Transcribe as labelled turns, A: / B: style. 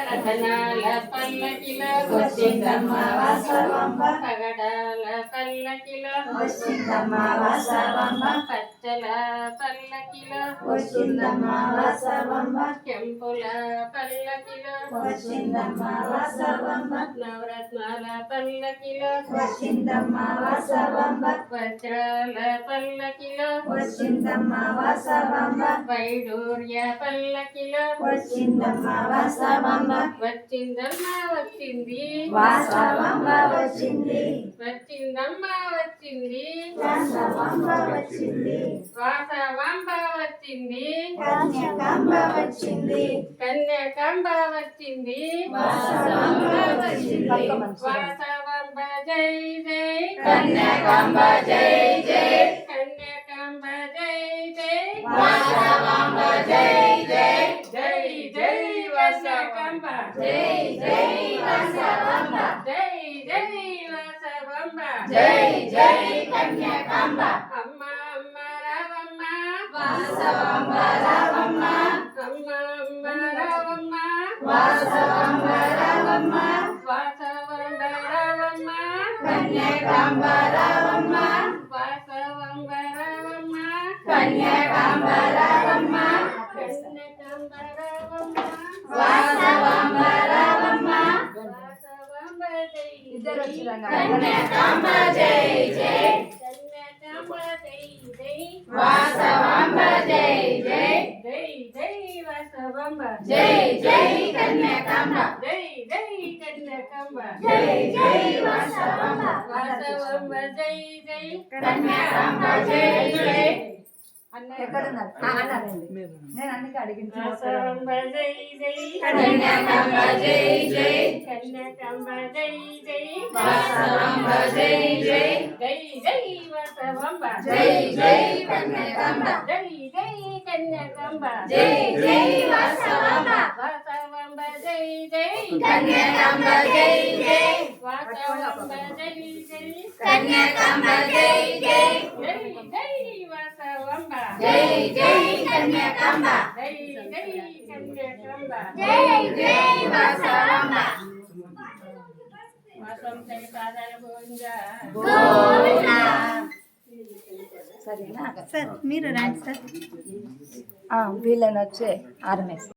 A: రతనాల పల్లకిలో
B: వచ్చిందమ్మ వాసవంబ
A: పగడాల పల్లకిలో
B: వచ్చిందమ్మ వాసవంబ
A: పచ్చల పల్లకిలో
B: వచ్చిందమ్మ వాసవంబ
A: కెంపుల పల్లకిలో
B: వచ్చిందమ్మ వాసవంబ
A: నవరత్నాల పల్లకిలో
B: వచ్చిందమ్మ వాసవంబ
A: వజ్రాల పల్లకిలో
B: వచ్చిందమ్మ వాసవంబ
A: వైడూర్య పల్లకిలో
B: వచ్చిందమ్మ వాసవంబ
A: వచ్చిందమ్మా వచ్చింది
B: వాసవంబ వచ్చింది
A: వచ్చిందమ్మ వచ్చింది
B: వాసవంబ వచ్చింది
A: వాసవాంబ వచ్చింది
B: కన్యకాంబ వచ్చింది
A: కన్యాకాంబ వచ్చింది
B: వాసవంబ వచ్చింది
A: వాసవాంబ జై జై
B: కన్యకాంబ జై జై
A: కన్యాకాంబ జై జై
B: వాసవంబ జై జై
A: జై జై వాసవాంబ
B: జై జై వాసవంబ
A: జై జై వాసవాంబ
B: జై జై కన్యకాంబ
A: అమ్మ అమ్మ రావమ్మ
B: వాసవంబ రావమ్మ
A: అమ్మ అమ్మ రావమ్మ
B: వాసవంబ రావమ్మ
A: వాసవాంబ రావమ్మ
B: కన్యకాంబ రావమ్మ
A: వాసవాంబ రావమ్మ
B: కన్యకాంబ రావమ్మ
A: కన్యాకాంబ రావమ్మ
B: వాసవంబ రావమ్మ
A: వాసవాంబ జై
B: కన్యకాంబ జై జై
A: కన్యాకాంబ జై జై
B: వాసవంబ జై జై
A: జై జై వాసవాంబ
B: జై జై కన్యకాంబ
A: జై జై కన్యాకాంబ
B: జై జై వాసవంబ
A: వాసవాంబ జై జై
B: కన్యకాంబ జై జై
C: ఎక్కడున్నారు నేను అందుకే అడిగింది
A: వాసవాంబ జై జై
B: కన్యకాంబ జై జై
A: కన్యాకాంబ జై జై
B: వాసవంబ జై జై
A: జై జై వాసవాంబ
B: జై జై కన్యకాంబ
A: జై జై కన్యాకాంబ
B: జై జై వాసవంబ
A: వాసవాంబ జై జై
B: కన్యకాంబ జై జై
A: వాసవాంబ జై జై
B: కన్యకాంబ జై జై
A: జై జై వాసవాంబ
B: జై జై కన్యకాంబ
A: జై జై కన్యాకాంబ
B: జై జై వాసవంబ
A: వాసం జై పాదాల గోవిందా
B: గోవిందా
C: సరేనా
D: సార్ మీరు రండి సార్
C: వీళ్ళని వచ్చే ఆర్ఎంఎస్